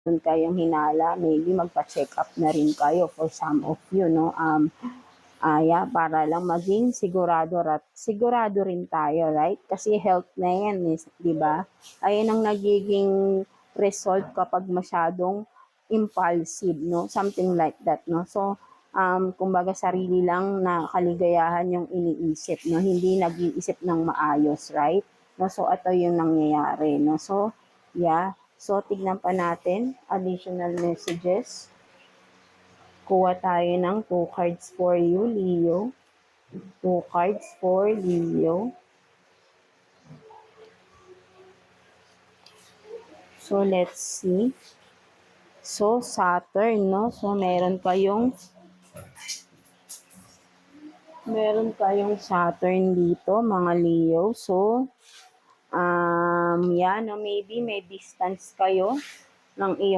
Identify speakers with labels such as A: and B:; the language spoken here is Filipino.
A: kayong hinala, maybe magpa-check up na rin kayo for some of you, no? Para lang maging sigurado rin tayo, right? Kasi health na yan, di ba? Ayun ang nagiging result kapag masyadong impulsive, no? Something like that, no? So, kumbaga sarili lang na kaligayahan yung iniisip, no? Hindi nag-iisip ng maayos, right? No? So, ito yung nangyayari, no? So, yeah. So, tignan pa natin additional messages. Kuha tayo ng 2 cards for you, Leo. 2 cards for Leo. So, let's see. So, Saturn, no? So, meron kayong Saturn dito, mga Leo. So, no, maybe may distance kayo ng iyong